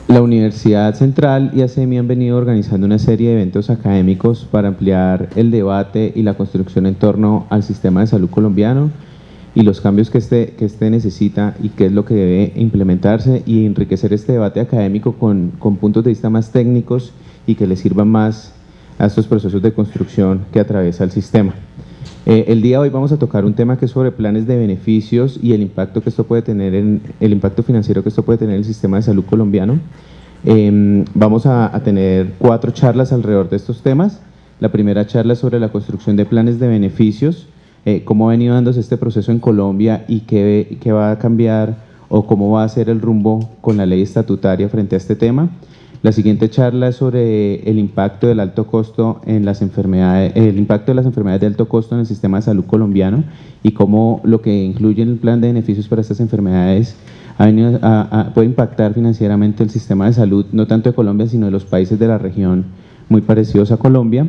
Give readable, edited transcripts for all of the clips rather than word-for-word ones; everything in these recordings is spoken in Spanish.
La Universidad Central y ASEMI han venido organizando una serie de eventos académicos para ampliar el debate y la construcción en torno al sistema de salud colombiano y los cambios que este necesita y qué es lo que debe implementarse, y enriquecer este debate académico con puntos de vista más técnicos y que le sirvan más a estos procesos de construcción que atraviesa el sistema. El día de hoy vamos a tocar un tema que es sobre planes de beneficios y el impacto que esto puede tener el impacto financiero que esto puede tener en el sistema de salud colombiano. Vamos a tener 4 charlas alrededor de estos temas. La primera charla es sobre la construcción de planes de beneficios, cómo ha venido dándose este proceso en Colombia y qué va a cambiar o cómo va a ser el rumbo con la ley estatutaria frente a este tema. La siguiente charla es sobre el impacto del alto costo en las enfermedades, el impacto de las enfermedades de alto costo en el sistema de salud colombiano y cómo lo que incluye en el plan de beneficios para estas enfermedades puede impactar financieramente el sistema de salud, no tanto de Colombia, sino de los países de la región muy parecidos a Colombia.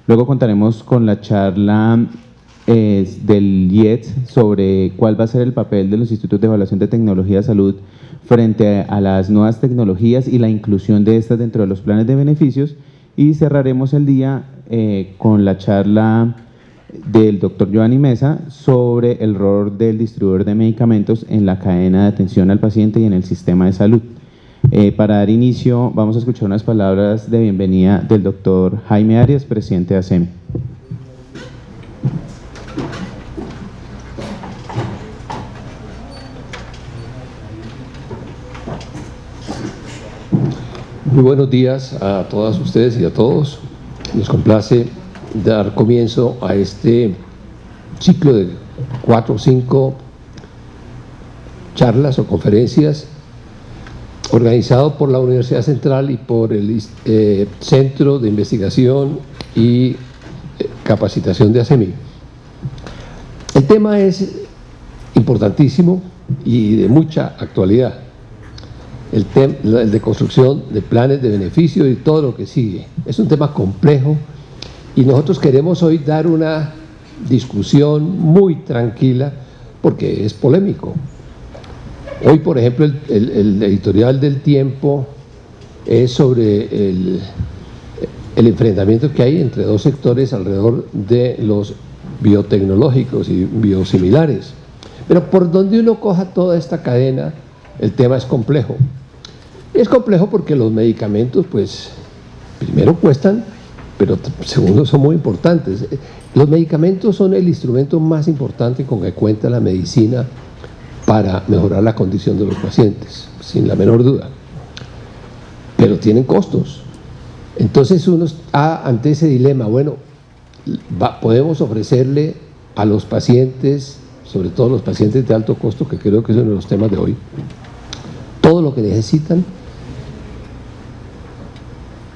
Luego contaremos con la charla del IETS sobre cuál va a ser el papel de los institutos de evaluación de tecnología de salud frente a las nuevas tecnologías y la inclusión de estas dentro de los planes de beneficios, y cerraremos el día con la charla del doctor Giovanni Mesa sobre el rol del distribuidor de medicamentos en la cadena de atención al paciente y en el sistema de salud. Para dar inicio vamos a escuchar unas palabras de bienvenida del doctor Jaime Arias, presidente de ASEMI. Muy buenos días a todas ustedes y a todos. Nos complace dar comienzo a este ciclo de 4 o 5 charlas o conferencias organizado por la Universidad Central y por el Centro de Investigación y Capacitación de ASEMI. El tema es importantísimo y de mucha actualidad. El de construcción de planes de beneficio y todo lo que sigue. Es un tema complejo y nosotros queremos hoy dar una discusión muy tranquila porque es polémico. Hoy, por ejemplo, el editorial del Tiempo es sobre el enfrentamiento que hay entre 2 sectores alrededor de los biotecnológicos y biosimilares. Pero por donde uno coja toda esta cadena, el tema es complejo. Es complejo porque los medicamentos, pues, primero cuestan, pero segundo son muy importantes. Los medicamentos son el instrumento más importante con que cuenta la medicina para mejorar la condición de los pacientes, sin la menor duda. Pero tienen costos. Entonces uno está ante ese dilema. Bueno, podemos ofrecerle a los pacientes, sobre todo los pacientes de alto costo, que creo que es uno de los temas de hoy, todo lo que necesitan,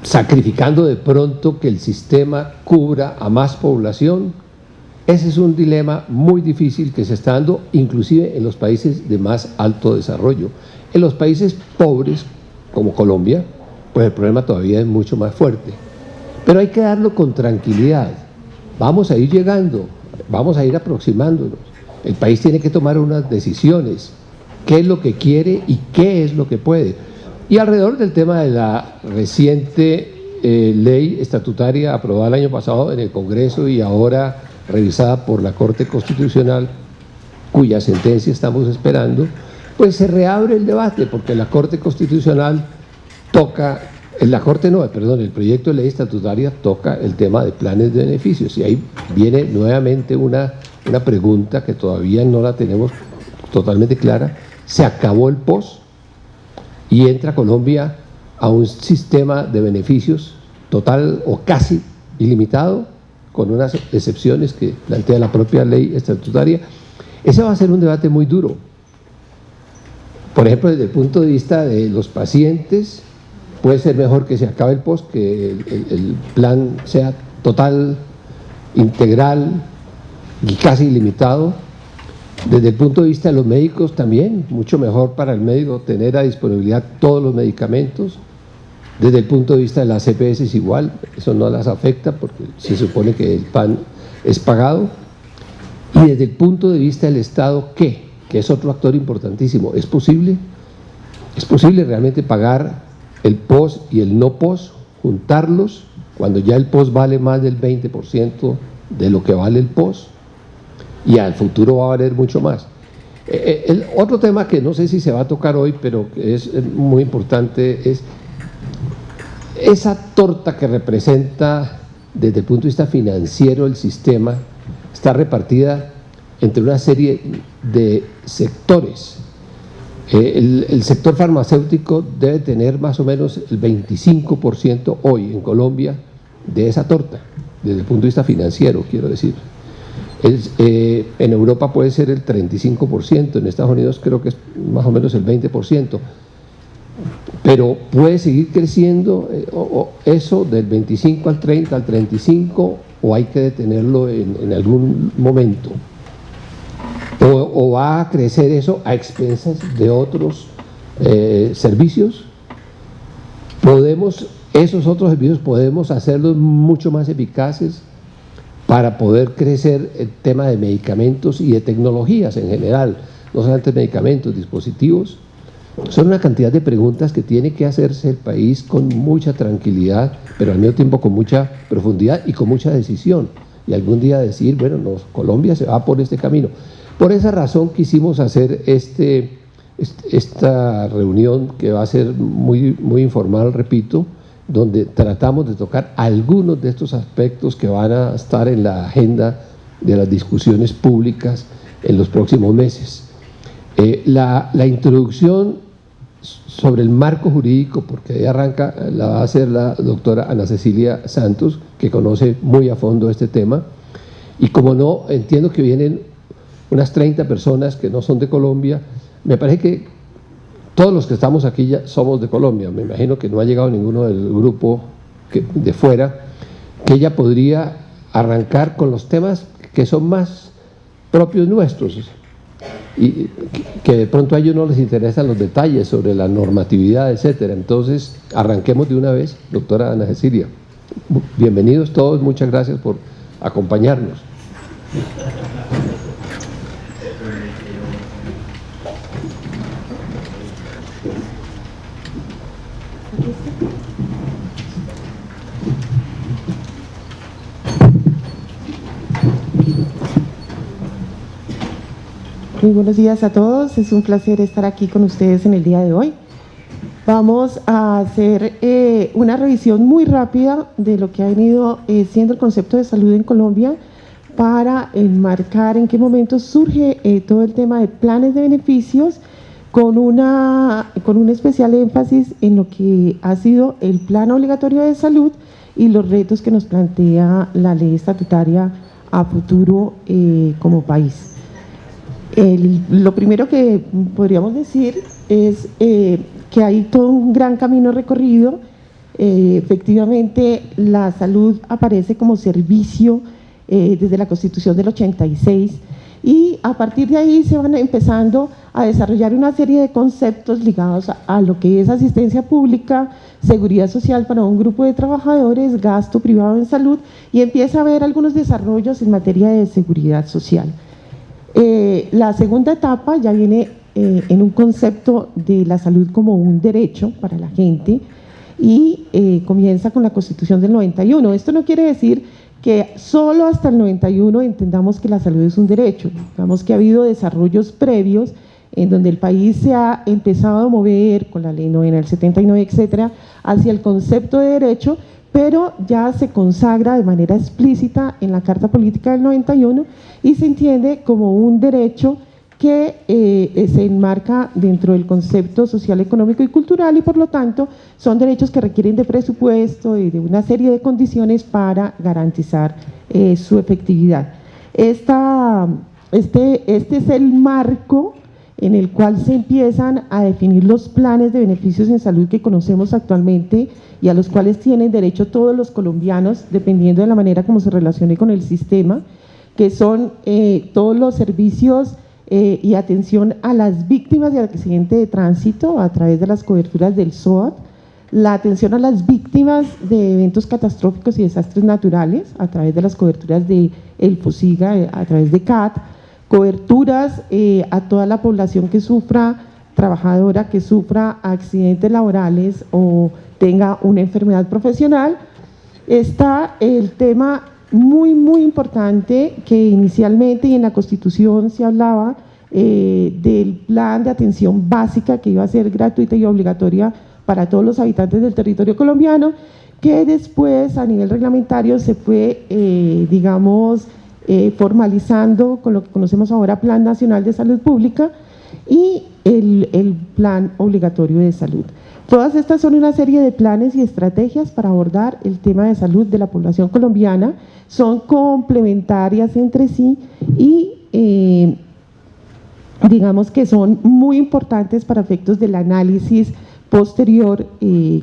sacrificando de pronto que el sistema cubra a más población. Ese es un dilema muy difícil que se está dando inclusive en los países de más alto desarrollo. En los países pobres, como Colombia, pues el problema todavía es mucho más fuerte. Pero hay que darlo con tranquilidad. Vamos a ir llegando, vamos a ir aproximándonos. El país tiene que tomar unas decisiones. ¿Qué es lo que quiere y qué es lo que puede? Y alrededor del tema de la reciente ley estatutaria aprobada el año pasado en el Congreso y ahora revisada por la Corte Constitucional, cuya sentencia estamos esperando, pues se reabre el debate, porque la Corte Constitucional toca, el proyecto de ley estatutaria toca el tema de planes de beneficios, y ahí viene nuevamente una pregunta que todavía no la tenemos totalmente clara. Se acabó el POS y entra Colombia a un sistema de beneficios total o casi ilimitado, con unas excepciones que plantea la propia ley estatutaria. Ese va a ser un debate muy duro. Por ejemplo, desde el punto de vista de los pacientes, puede ser mejor que se acabe el POS, que el plan sea total, integral y casi ilimitado. Desde el punto de vista de los médicos también, mucho mejor para el médico tener a disponibilidad todos los medicamentos. Desde el punto de vista de las EPS es igual, eso no las afecta porque se supone que el PAN es pagado. Y desde el punto de vista del Estado, ¿qué? Que es otro actor importantísimo. ¿Es posible realmente pagar el POS y el no POS, juntarlos, cuando ya el POS vale más del 20% de lo que vale el POS, y al futuro va a valer mucho más. El otro tema que no sé si se va a tocar hoy, pero que es muy importante, es esa torta que representa desde el punto de vista financiero el sistema, está repartida entre una serie de sectores. El sector farmacéutico debe tener más o menos el 25% hoy en Colombia de esa torta, desde el punto de vista financiero, quiero decir. En Europa puede ser el 35%, en Estados Unidos creo que es más o menos el 20%, pero puede seguir creciendo eso del 25 al 30, al 35, o hay que detenerlo en algún momento. O va a crecer eso a expensas de otros servicios. Esos otros servicios podemos hacerlos mucho más eficaces para poder crecer el tema de medicamentos y de tecnologías en general, no solamente medicamentos, dispositivos. Son una cantidad de preguntas que tiene que hacerse el país con mucha tranquilidad, pero al mismo tiempo con mucha profundidad y con mucha decisión. Y algún día decir, bueno, Colombia se va por este camino. Por esa razón quisimos hacer esta reunión, que va a ser muy, muy informal, repito, donde tratamos de tocar algunos de estos aspectos que van a estar en la agenda de las discusiones públicas en los próximos meses. La introducción sobre el marco jurídico, porque ahí arranca, la va a hacer la doctora Ana Cecilia Santos, que conoce muy a fondo este tema, y como no, entiendo que vienen unas 30 personas que no son de Colombia. Me parece que todos los que estamos aquí ya somos de Colombia, me imagino que no ha llegado ninguno del grupo de fuera, que ella podría arrancar con los temas que son más propios nuestros, y que de pronto a ellos no les interesan los detalles sobre la normatividad, etcétera. Entonces, arranquemos de una vez, doctora Ana Cecilia. Bienvenidos todos, muchas gracias por acompañarnos. Muy buenos días a todos, es un placer estar aquí con ustedes en el día de hoy. Vamos a hacer una revisión muy rápida de lo que ha venido siendo el concepto de salud en Colombia, para enmarcar en qué momento surge todo el tema de planes de beneficios, con un especial énfasis en lo que ha sido el plan obligatorio de salud y los retos que nos plantea la ley estatutaria a futuro como país. Lo primero que podríamos decir es que hay todo un gran camino recorrido. Efectivamente, la salud aparece como servicio desde la Constitución del 86, y a partir de ahí se van empezando a desarrollar una serie de conceptos ligados a lo que es asistencia pública, seguridad social para un grupo de trabajadores, gasto privado en salud, y empieza a haber algunos desarrollos en materia de seguridad social. La segunda etapa ya viene en un concepto de la salud como un derecho para la gente, y comienza con la Constitución del 91. Esto no quiere decir que solo hasta el 91 entendamos que la salud es un derecho. Digamos que ha habido desarrollos previos en donde el país se ha empezado a mover con la ley 9 del 79, etcétera, hacia el concepto de derecho, pero ya se consagra de manera explícita en la Carta Política del 91 y se entiende como un derecho que se enmarca dentro del concepto social, económico y cultural, y por lo tanto son derechos que requieren de presupuesto y de una serie de condiciones para garantizar su efectividad. Este es el marco en el cual se empiezan a definir los planes de beneficios en salud que conocemos actualmente y a los cuales tienen derecho todos los colombianos, dependiendo de la manera como se relacione con el sistema, que son todos los servicios y atención a las víctimas de accidente de tránsito a través de las coberturas del SOAT, la atención a las víctimas de eventos catastróficos y desastres naturales a través de las coberturas de el FOSIGA, a través de CAT, coberturas a toda la población que sufra trabajadora que sufra accidentes laborales o tenga una enfermedad profesional. Está el tema muy importante que inicialmente y en la Constitución se hablaba del plan de atención básica que iba a ser gratuita y obligatoria para todos los habitantes del territorio colombiano, que después a nivel reglamentario se fue, formalizando con lo que conocemos ahora Plan Nacional de Salud Pública y el Plan Obligatorio de Salud. Todas estas son una serie de planes y estrategias para abordar el tema de salud de la población colombiana, son complementarias entre sí y digamos que son muy importantes para efectos del análisis posterior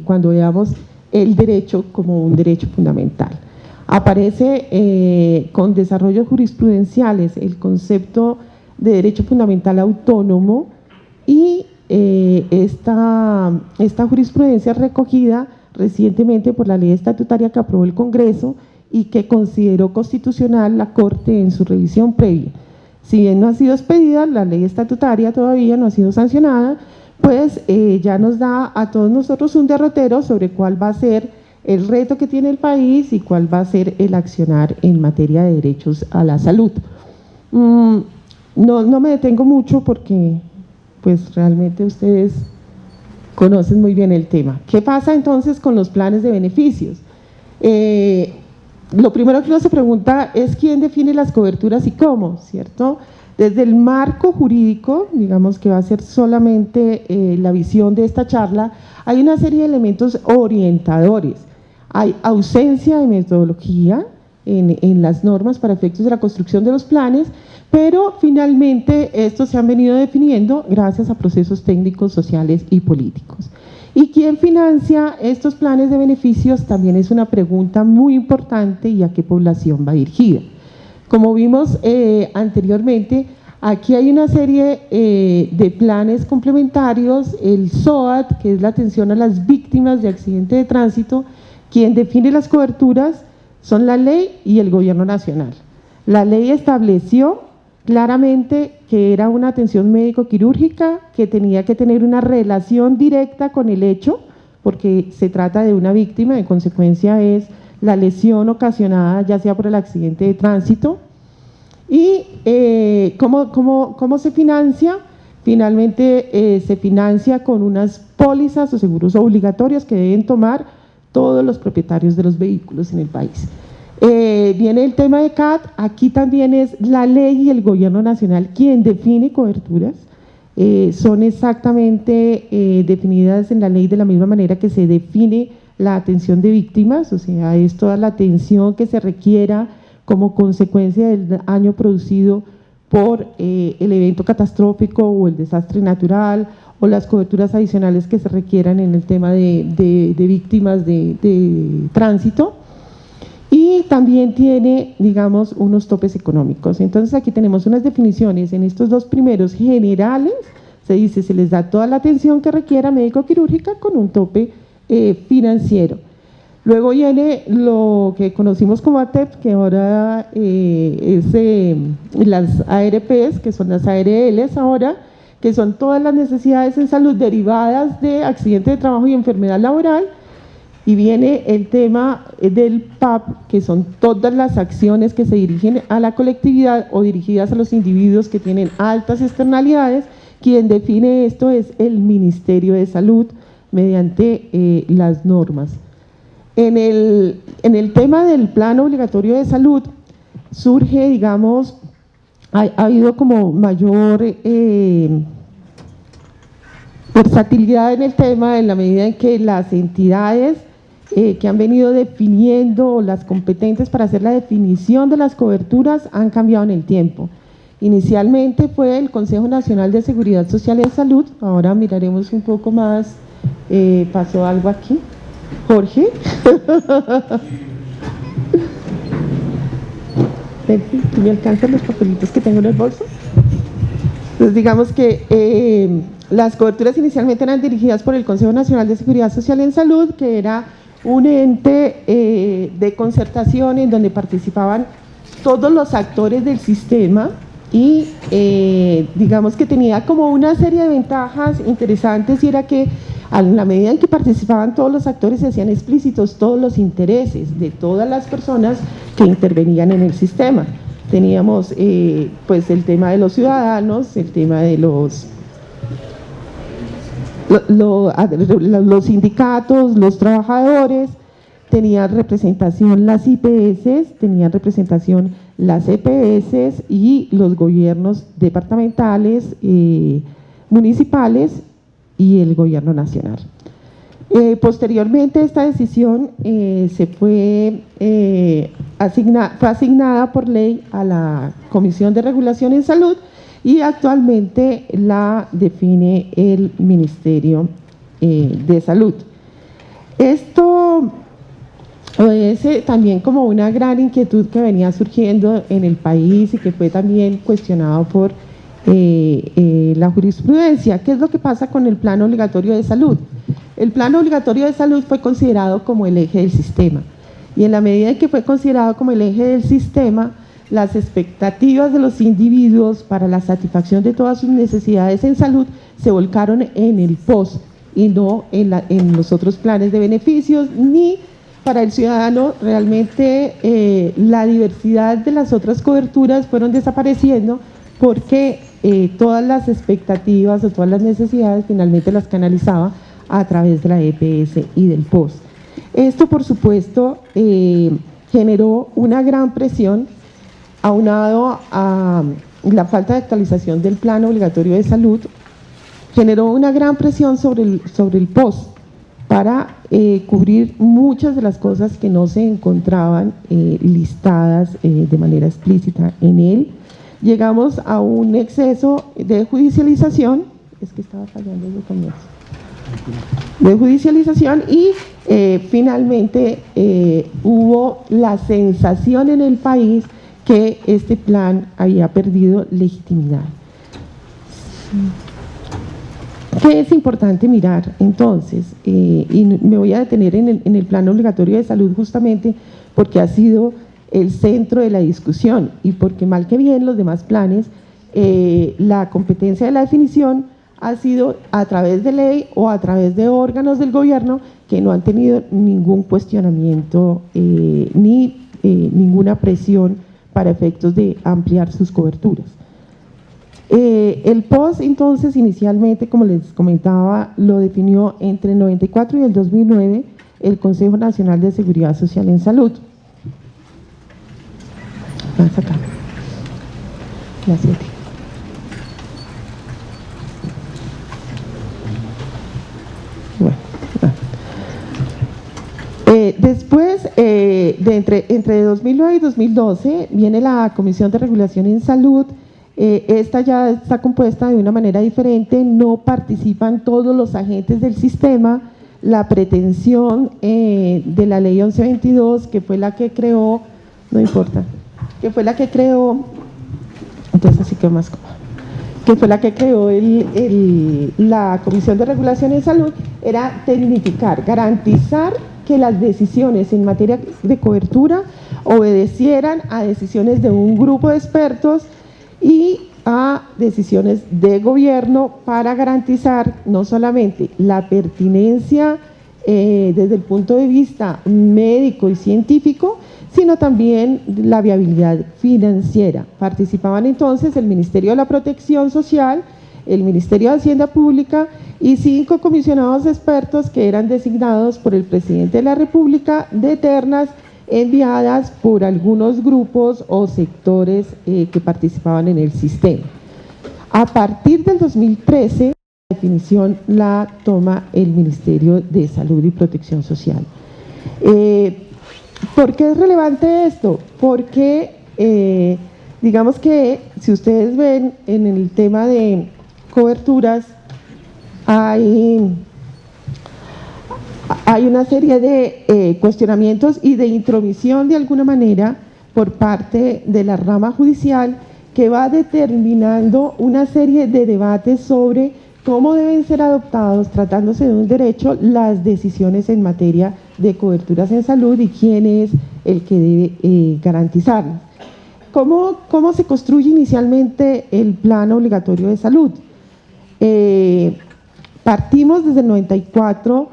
cuando veamos el derecho como un derecho fundamental. Aparece con desarrollos jurisprudenciales el concepto de derecho fundamental autónomo y esta jurisprudencia es recogida recientemente por la ley estatutaria que aprobó el Congreso y que consideró constitucional la Corte en su revisión previa. Si bien no ha sido expedida, la ley estatutaria todavía no ha sido sancionada, pues ya nos da a todos nosotros un derrotero sobre cuál va a ser el reto que tiene el país y cuál va a ser el accionar en materia de derechos a la salud. No me detengo mucho porque pues realmente ustedes conocen muy bien el tema. ¿Qué pasa entonces con los planes de beneficios? Lo primero que uno se pregunta es quién define las coberturas y cómo, ¿cierto? Desde el marco jurídico, digamos que va a ser solamente la visión de esta charla, hay una serie de elementos orientadores. Hay ausencia de metodología en las normas para efectos de la construcción de los planes, pero finalmente estos se han venido definiendo gracias a procesos técnicos, sociales y políticos. ¿Y quién financia estos planes de beneficios? También es una pregunta muy importante y a qué población va dirigida. Como vimos anteriormente, aquí hay una serie de planes complementarios, el SOAT, que es la atención a las víctimas de accidente de tránsito, quien define las coberturas son la ley y el gobierno nacional. La ley estableció claramente que era una atención médico-quirúrgica, que tenía que tener una relación directa con el hecho, porque se trata de una víctima, en consecuencia es la lesión ocasionada ya sea por el accidente de tránsito. ¿Y cómo se financia? Finalmente se financia con unas pólizas o seguros obligatorios que deben tomar todos los propietarios de los vehículos en el país. Viene el tema de CAT, aquí también es la ley y el gobierno nacional quien define coberturas, son exactamente definidas en la ley de la misma manera que se define la atención de víctimas, o sea, es toda la atención que se requiera como consecuencia del daño producido por el evento catastrófico o el desastre natural o las coberturas adicionales que se requieran en el tema de víctimas de tránsito. Y también tiene, digamos, unos topes económicos. Entonces aquí tenemos unas definiciones en estos dos primeros generales, se dice, se les da toda la atención que requiera médico-quirúrgica con un tope financiero. Luego viene lo que conocimos como ATEP, que ahora es las ARPs, que son las ARLs ahora, que son todas las necesidades en salud derivadas de accidente de trabajo y enfermedad laboral. Y viene el tema del PAP, que son todas las acciones que se dirigen a la colectividad o dirigidas a los individuos que tienen altas externalidades. Quien define esto es el Ministerio de Salud mediante las normas. En el tema del Plan Obligatorio de Salud surge, digamos, ha habido como mayor versatilidad en el tema en la medida en que las entidades que han venido definiendo las competentes para hacer la definición de las coberturas han cambiado en el tiempo. Inicialmente fue el Consejo Nacional de Seguridad Social y Salud, ahora miraremos un poco más, pasó algo aquí, Jorge. ¿Me alcanzan los papelitos que tengo en el bolso? Entonces digamos que las coberturas inicialmente eran dirigidas por el Consejo Nacional de Seguridad Social y Salud, que era un ente de concertación en donde participaban todos los actores del sistema, y digamos que tenía como una serie de ventajas interesantes, y era que a la medida en que participaban todos los actores se hacían explícitos todos los intereses de todas las personas que intervenían en el sistema. Teníamos pues el tema de los ciudadanos, el tema de los sindicatos, los trabajadores, tenían representación las IPS, tenían representación las EPS y los gobiernos departamentales, municipales y el gobierno nacional. Posteriormente esta decisión fue asignada por ley a la Comisión de Regulación en Salud, y actualmente la define el Ministerio de Salud. Esto obedece también como una gran inquietud que venía surgiendo en el país y que fue también cuestionado por la jurisprudencia. ¿Qué es lo que pasa con el Plan Obligatorio de Salud? El Plan Obligatorio de Salud fue considerado como el eje del sistema, y en la medida en que fue considerado como el eje del sistema, las expectativas de los individuos para la satisfacción de todas sus necesidades en salud se volcaron en el POS y no en los otros planes de beneficios, ni para el ciudadano. Realmente la diversidad de las otras coberturas fueron desapareciendo, porque todas las expectativas o todas las necesidades finalmente las canalizaba a través de la EPS y del POS. Esto, por supuesto, generó una gran presión, aunado a la falta de actualización del Plan Obligatorio de Salud, generó una gran presión sobre el POS para cubrir muchas de las cosas que no se encontraban listadas de manera explícita en él. Llegamos a un exceso de judicialización, es que estaba fallando desde el comienzo, de judicialización, y finalmente hubo la sensación en el país que este plan había perdido legitimidad. ¿Qué es importante mirar entonces? Y me voy a detener en el Plan Obligatorio de Salud, justamente porque ha sido el centro de la discusión, y porque mal que bien los demás planes, la competencia de la definición ha sido a través de ley o a través de órganos del gobierno que no han tenido ningún cuestionamiento ni ninguna presión para efectos de ampliar sus coberturas. El POS, entonces, inicialmente, como les comentaba, lo definió entre el 94 y el 2009 el Consejo Nacional de Seguridad Social en Salud. Vamos acá. La 7. Bueno. Después, entre 2009 y 2012, viene la Comisión de Regulación en Salud. Esta ya está compuesta de una manera diferente, no participan todos los agentes del sistema. La pretensión de la ley 1122, que fue la que creó, no importa, que fue la que creó, entonces así que más cómodo, que fue la que creó la Comisión de Regulación en Salud, era tecnificar, garantizar que las decisiones en materia de cobertura obedecieran a decisiones de un grupo de expertos y a decisiones de gobierno, para garantizar no solamente la pertinencia desde el punto de vista médico y científico, sino también la viabilidad financiera. Participaban entonces el Ministerio de la Protección Social, el Ministerio de Hacienda Pública y 5 comisionados expertos que eran designados por el presidente de la República, de ternas enviadas por algunos grupos o sectores que participaban en el sistema. A partir del 2013, la definición la toma el Ministerio de Salud y Protección Social. ¿Por qué es relevante esto? Porque digamos que si ustedes ven en el tema de coberturas, hay una serie de cuestionamientos y de intromisión de alguna manera por parte de la rama judicial, que va determinando una serie de debates sobre cómo deben ser adoptados, tratándose de un derecho, las decisiones en materia de coberturas en salud y quién es el que debe garantizarlas. ¿Cómo se construye inicialmente el plan obligatorio de salud? Partimos desde el 94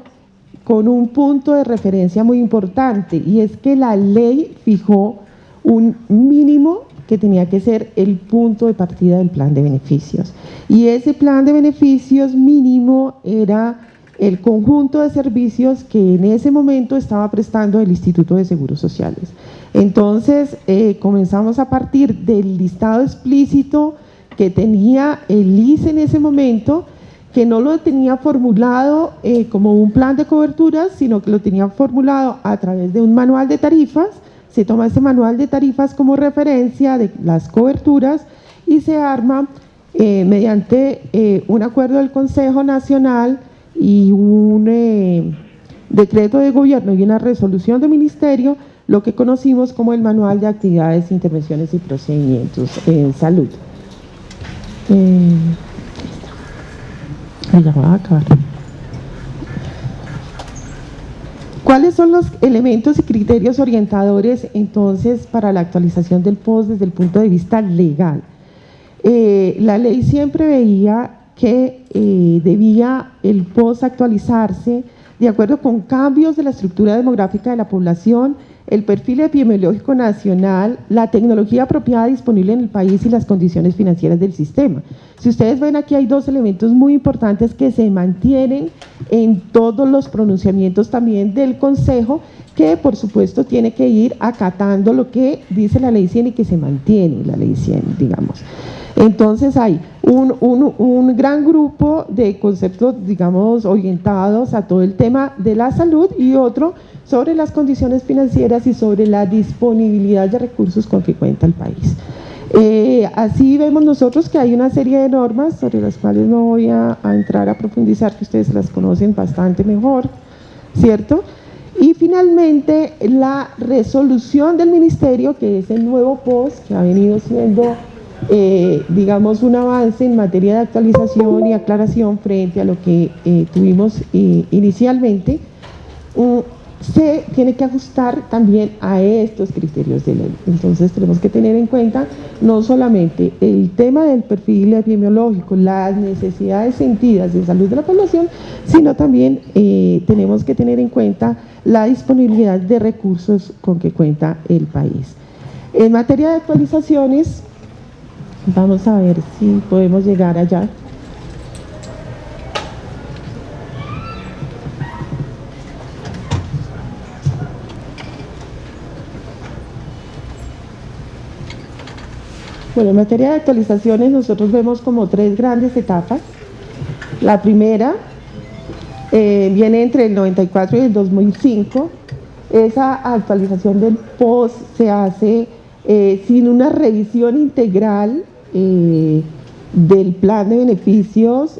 con un punto de referencia muy importante, y es que la ley fijó un mínimo que tenía que ser el punto de partida del plan de beneficios. Y ese plan de beneficios mínimo era el conjunto de servicios que en ese momento estaba prestando el Instituto de Seguros Sociales. Entonces, comenzamos a partir del listado explícito que tenía el ICE en ese momento, que no lo tenía formulado como un plan de coberturas, sino que lo tenía formulado a través de un manual de tarifas. Se toma ese manual de tarifas como referencia de las coberturas y se arma mediante un acuerdo del Consejo Nacional y un decreto de gobierno y una resolución de ministerio, lo que conocimos como el Manual de Actividades, Intervenciones y Procedimientos en Salud. Ya va a acabar. ¿Cuáles son los elementos y criterios orientadores entonces para la actualización del POS desde el punto de vista legal? La ley siempre veía que debía el POS actualizarse de acuerdo con cambios de la estructura demográfica de la población, el perfil epidemiológico nacional, la tecnología apropiada disponible en el país y las condiciones financieras del sistema. Si ustedes ven, aquí hay dos elementos muy importantes que se mantienen en todos los pronunciamientos también del Consejo, que por supuesto tiene que ir acatando lo que dice la Ley 100 y que se mantiene la Ley 100, digamos. Entonces hay un gran grupo de conceptos, digamos, orientados a todo el tema de la salud, y otro sobre las condiciones financieras y sobre la disponibilidad de recursos con que cuenta el país. Así vemos nosotros que hay una serie de normas sobre las cuales no voy a entrar a profundizar, que ustedes las conocen bastante mejor, ¿cierto? Y finalmente la resolución del ministerio, que es el nuevo POS, que ha venido siendo digamos un avance en materia de actualización y aclaración frente a lo que tuvimos inicialmente, se tiene que ajustar también a estos criterios de ley. Entonces tenemos que tener en cuenta no solamente el tema del perfil epidemiológico, las necesidades sentidas de salud de la población, sino también tenemos que tener en cuenta la disponibilidad de recursos con que cuenta el país. En materia de actualizaciones, vamos a ver si podemos llegar allá. Bueno, en materia de actualizaciones nosotros vemos como tres grandes etapas. La primera viene entre el 94 y el 2005. Esa actualización del POS se hace sin una revisión integral del plan de beneficios.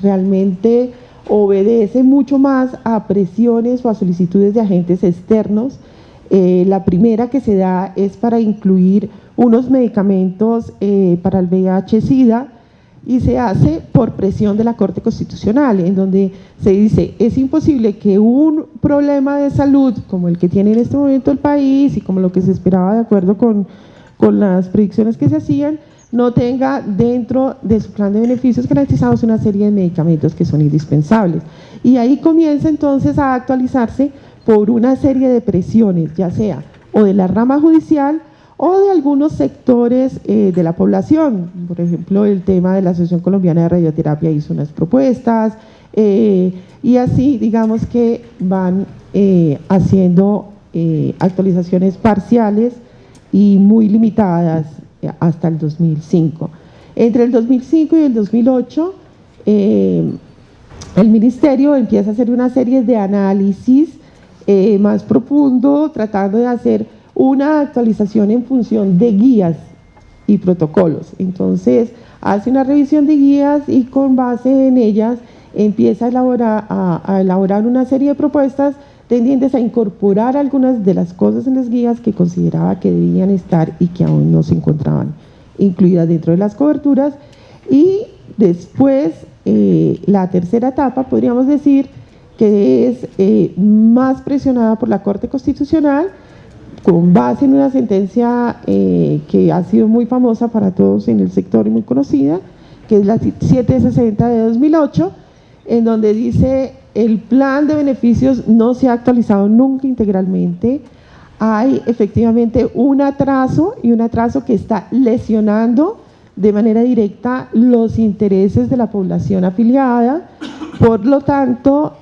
Realmente obedece mucho más a presiones o a solicitudes de agentes externos. La primera que se da es para incluir unos medicamentos para el VIH-Sida, y se hace por presión de la Corte Constitucional, en donde se dice: es imposible que un problema de salud como el que tiene en este momento el país y como lo que se esperaba de acuerdo con las predicciones que se hacían, no tenga dentro de su plan de beneficios garantizados una serie de medicamentos que son indispensables. Y ahí comienza entonces a actualizarse por una serie de presiones, ya sea o de la rama judicial o de algunos sectores de la población. Por ejemplo, el tema de la Asociación Colombiana de Radioterapia hizo unas propuestas, y así digamos que van haciendo actualizaciones parciales y muy limitadas hasta el 2005. Entre el 2005 y el 2008, el Ministerio empieza a hacer una serie de análisis más profundo, tratando de hacer una actualización en función de guías y protocolos. Entonces hace una revisión de guías y con base en ellas empieza a elaborar una serie de propuestas tendientes a incorporar algunas de las cosas en las guías que consideraba que debían estar y que aún no se encontraban incluidas dentro de las coberturas. Y después la tercera etapa, podríamos decir que es más presionada por la Corte Constitucional, con base en una sentencia que ha sido muy famosa para todos en el sector y muy conocida, que es la 760 de 2008, en donde dice el plan de beneficios no se ha actualizado nunca integralmente. Hay efectivamente un atraso y un atraso que está lesionando de manera directa los intereses de la población afiliada. Por lo tanto,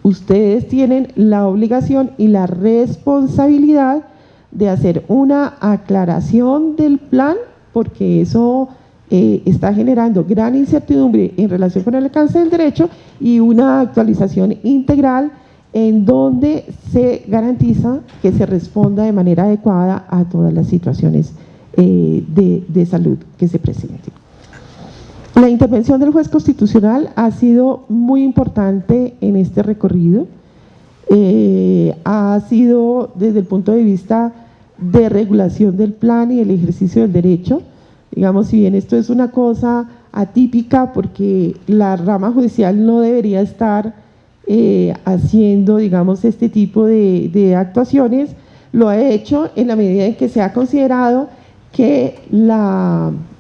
ustedes tienen la obligación y la responsabilidad de hacer una aclaración del plan, porque eso está generando gran incertidumbre en relación con el alcance del derecho, y una actualización integral en donde se garantiza que se responda de manera adecuada a todas las situaciones de salud que se presenten. La intervención del juez constitucional ha sido muy importante en este recorrido. Ha sido desde el punto de vista de regulación del plan y el ejercicio del derecho. Digamos, si bien esto es una cosa atípica porque la rama judicial no debería estar haciendo, digamos, este tipo de actuaciones, lo ha hecho en la medida en que se ha considerado que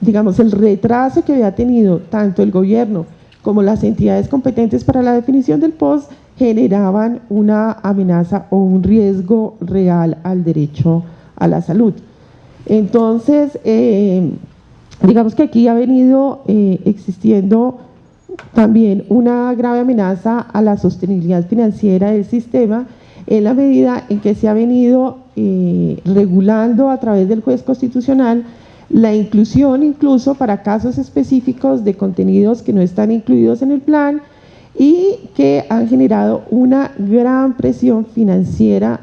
digamos, el retraso que había tenido tanto el gobierno como las entidades competentes para la definición del POS generaban una amenaza o un riesgo real al derecho a la salud. Entonces, digamos que aquí ha venido existiendo también una grave amenaza a la sostenibilidad financiera del sistema, en la medida en que se ha venido regulando a través del juez constitucional la inclusión incluso para casos específicos de contenidos que no están incluidos en el plan y que han generado una gran presión financiera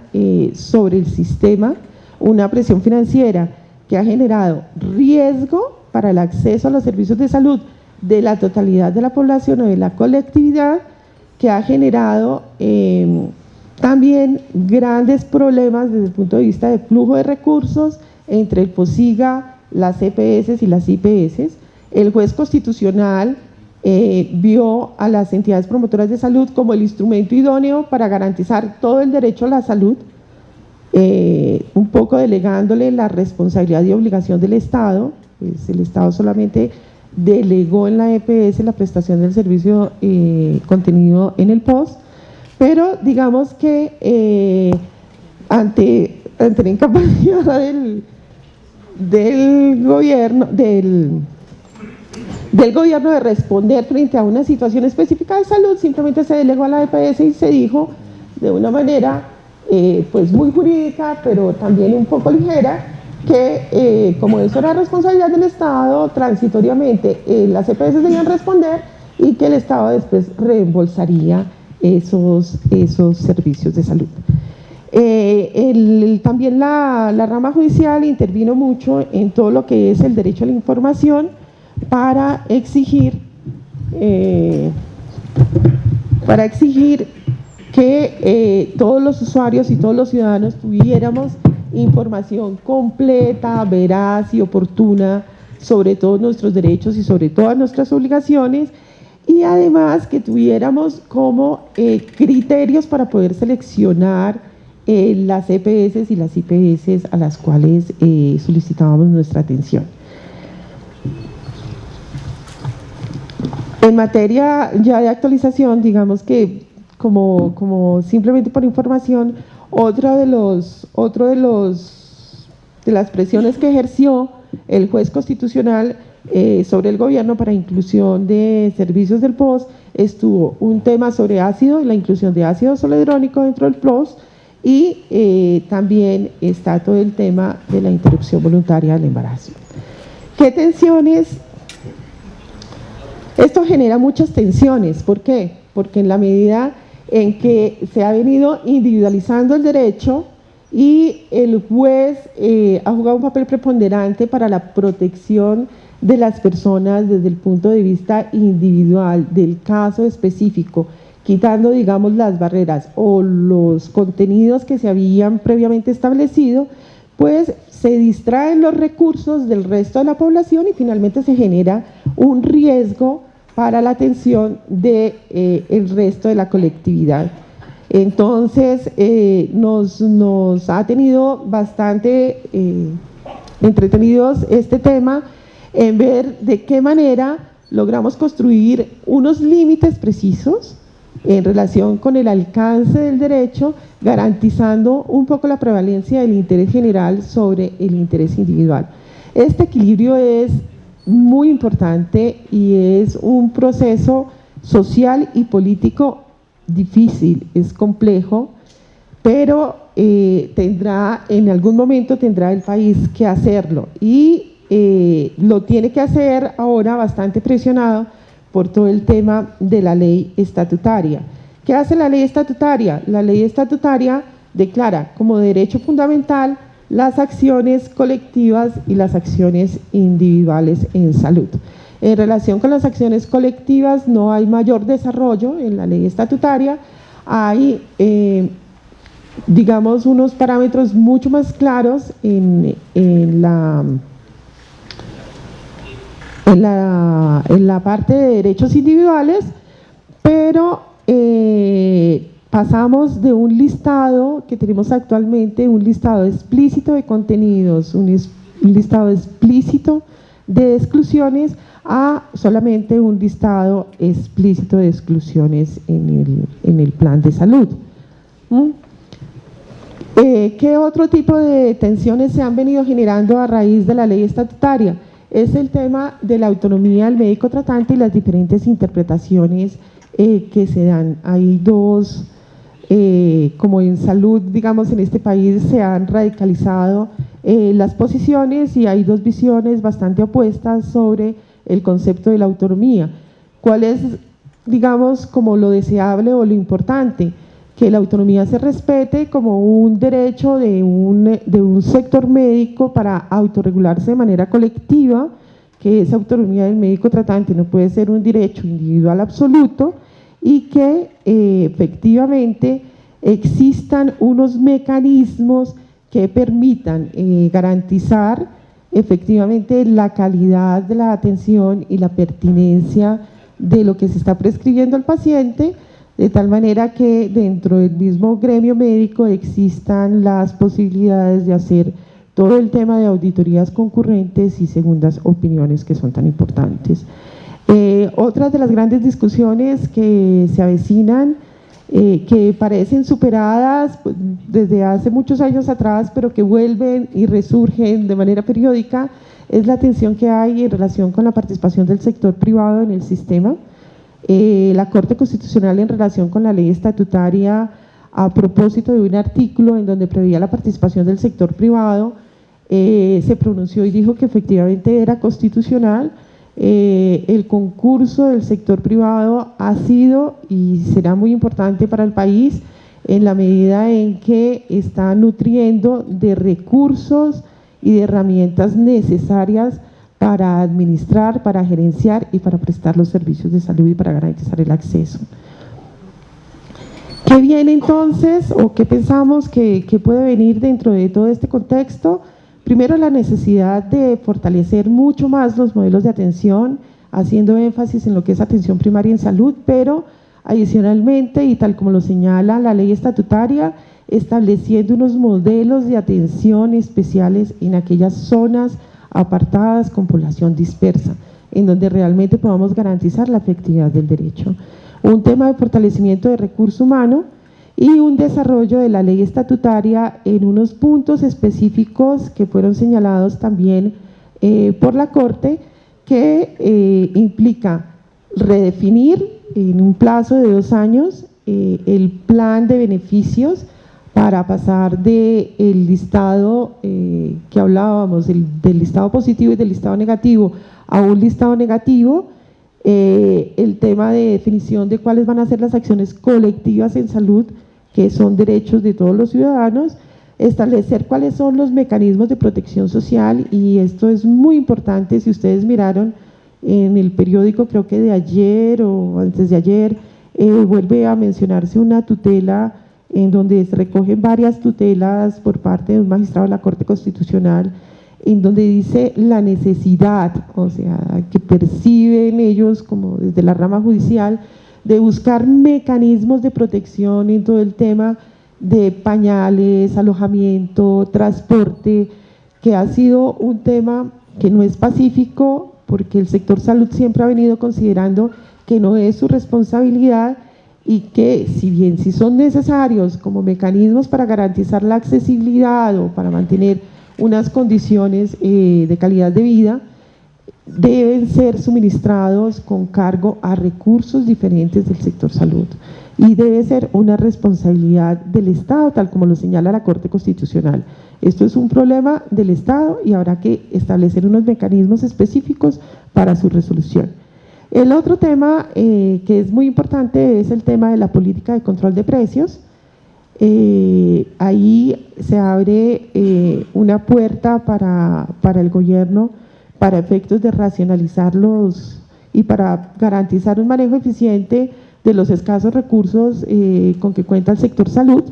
sobre el sistema, una presión financiera que ha generado riesgo para el acceso a los servicios de salud de la totalidad de la población o de la colectividad, que ha generado también grandes problemas desde el punto de vista de flujo de recursos entre el POSIGA, las EPS y las IPS. El juez constitucional vio a las entidades promotoras de salud como el instrumento idóneo para garantizar todo el derecho a la salud, un poco delegándole la responsabilidad y obligación del Estado. Pues el Estado solamente delegó en la EPS la prestación del servicio contenido en el POS, pero digamos que ante la incapacidad del gobierno de responder frente a una situación específica de salud, simplemente se delegó a la EPS y se dijo de una manera pues muy jurídica, pero también un poco ligera, que como eso era responsabilidad del Estado, transitoriamente las EPS debían responder y que el Estado después reembolsaría esos servicios de salud. También la rama judicial intervino mucho en todo lo que es el derecho a la información para exigir que todos los usuarios y todos los ciudadanos tuviéramos información completa, veraz y oportuna sobre todos nuestros derechos y sobre todas nuestras obligaciones, y además que tuviéramos como criterios para poder seleccionar las EPS y las IPS a las cuales solicitábamos nuestra atención. En materia ya de actualización, digamos que como simplemente por información, otra de las presiones que ejerció el juez constitucional sobre el gobierno para inclusión de servicios del POS estuvo un tema sobre ácido, la inclusión de ácido soledrónico dentro del POS, y también está todo el tema de la interrupción voluntaria del embarazo. ¿Qué tensiones? Esto genera muchas tensiones. ¿Por qué? Porque en la medida en que se ha venido individualizando el derecho y el juez ha jugado un papel preponderante para la protección de las personas desde el punto de vista individual del caso específico, quitando, digamos, las barreras o los contenidos que se habían previamente establecido, pues se distraen los recursos del resto de la población y finalmente se genera un riesgo para la atención del resto de la colectividad. Entonces, nos ha tenido bastante entretenidos este tema en ver de qué manera logramos construir unos límites precisos en relación con el alcance del derecho, garantizando un poco la prevalencia del interés general sobre el interés individual. Este equilibrio es muy importante y es un proceso social y político difícil, es complejo, pero en algún momento tendrá el país que hacerlo y lo tiene que hacer ahora bastante presionado por todo el tema de la ley estatutaria. ¿Qué hace la ley estatutaria? La ley estatutaria declara como derecho fundamental las acciones colectivas y las acciones individuales en salud. En relación con las acciones colectivas no hay mayor desarrollo en la ley estatutaria, hay digamos unos parámetros mucho más claros en la parte de derechos individuales, pero pasamos de un listado que tenemos actualmente, un listado explícito de contenidos, un listado explícito de exclusiones, a solamente un listado explícito de exclusiones en el plan de salud. ¿Qué otro tipo de tensiones se han venido generando a raíz de la ley estatutaria? Es el tema de la autonomía del médico tratante y las diferentes interpretaciones que se dan. Hay dos, como en salud, digamos, en este país se han radicalizado las posiciones y hay dos visiones bastante opuestas sobre el concepto de la autonomía. ¿Cuál es, digamos, como lo deseable o lo importante? Que la autonomía se respete como un derecho de un sector médico para autorregularse de manera colectiva, que esa autonomía del médico tratante no puede ser un derecho individual absoluto y que efectivamente existan unos mecanismos que permitan garantizar efectivamente la calidad de la atención y la pertinencia de lo que se está prescribiendo al paciente, de tal manera que dentro del mismo gremio médico existan las posibilidades de hacer todo el tema de auditorías concurrentes y segundas opiniones que son tan importantes. Otras de las grandes discusiones que se avecinan, que parecen superadas desde hace muchos años atrás, pero que vuelven y resurgen de manera periódica, es la tensión que hay en relación con la participación del sector privado en el sistema. La Corte Constitucional, en relación con la ley estatutaria, a propósito de un artículo en donde preveía la participación del sector privado, se pronunció y dijo que efectivamente era constitucional. El concurso del sector privado ha sido y será muy importante para el país en la medida en que está nutriendo de recursos y de herramientas necesarias para administrar, para gerenciar y para prestar los servicios de salud y para garantizar el acceso. ¿Qué viene entonces o qué pensamos que puede venir dentro de todo este contexto? Primero, la necesidad de fortalecer mucho más los modelos de atención, haciendo énfasis en lo que es atención primaria en salud, pero adicionalmente, y tal como lo señala la ley estatutaria, estableciendo unos modelos de atención especiales en aquellas zonas apartadas con población dispersa, en donde realmente podamos garantizar la efectividad del derecho. Un tema de fortalecimiento de recurso humano y un desarrollo de la ley estatutaria en unos puntos específicos que fueron señalados también por la Corte, que implica redefinir en un plazo de 2 años el plan de beneficios para pasar del listado que hablábamos, del listado positivo y del listado negativo a un listado negativo, el tema de definición de cuáles van a ser las acciones colectivas en salud, que son derechos de todos los ciudadanos, establecer cuáles son los mecanismos de protección social, y esto es muy importante. Si ustedes miraron en el periódico, creo que de ayer o antes de ayer, vuelve a mencionarse una tutela en donde se recogen varias tutelas por parte de un magistrado de la Corte Constitucional, en donde dice la necesidad, o sea, que perciben ellos como desde la rama judicial, de buscar mecanismos de protección en todo el tema de pañales, alojamiento, transporte, que ha sido un tema que no es pacífico, porque el sector salud siempre ha venido considerando que no es su responsabilidad y que si bien sí son necesarios como mecanismos para garantizar la accesibilidad o para mantener unas condiciones de calidad de vida, deben ser suministrados con cargo a recursos diferentes del sector salud y debe ser una responsabilidad del Estado, tal como lo señala la Corte Constitucional. Esto es un problema del Estado y habrá que establecer unos mecanismos específicos para su resolución. El otro tema que es muy importante es el tema de la política de control de precios. Ahí se abre una puerta para el gobierno para efectos de racionalizarlos y para garantizar un manejo eficiente de los escasos recursos con que cuenta el sector salud.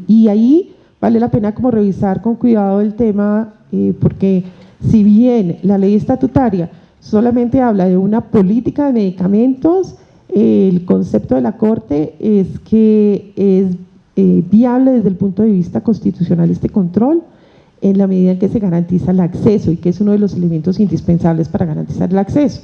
Y ahí vale la pena como revisar con cuidado el tema, porque si bien la ley estatutaria solamente habla de una política de medicamentos, el concepto de la Corte es que es viable desde el punto de vista constitucional este control, en la medida en que se garantiza el acceso y que es uno de los elementos indispensables para garantizar el acceso,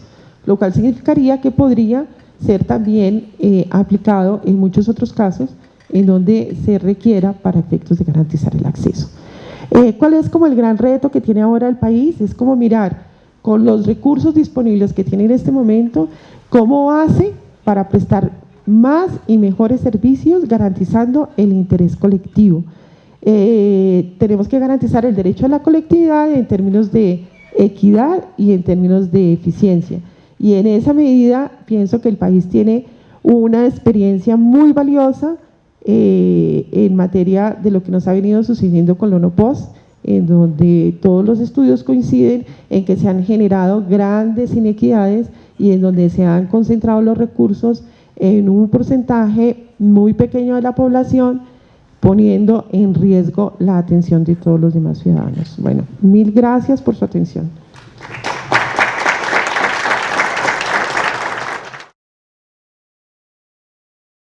lo cual significaría que podría ser también aplicado en muchos otros casos en donde se requiera para efectos de garantizar el acceso. ¿Cuál es como el gran reto que tiene ahora el país? Es como mirar con los recursos disponibles que tiene en este momento, cómo hace para prestar más y mejores servicios garantizando el interés colectivo. Tenemos que garantizar el derecho a la colectividad en términos de equidad y en términos de eficiencia. Y en esa medida pienso que el país tiene una experiencia muy valiosa en materia de lo que nos ha venido sucediendo con la ONOPOS, en donde todos los estudios coinciden en que se han generado grandes inequidades y en donde se han concentrado los recursos en un porcentaje muy pequeño de la población, poniendo en riesgo la atención de todos los demás ciudadanos. Bueno, mil gracias por su atención.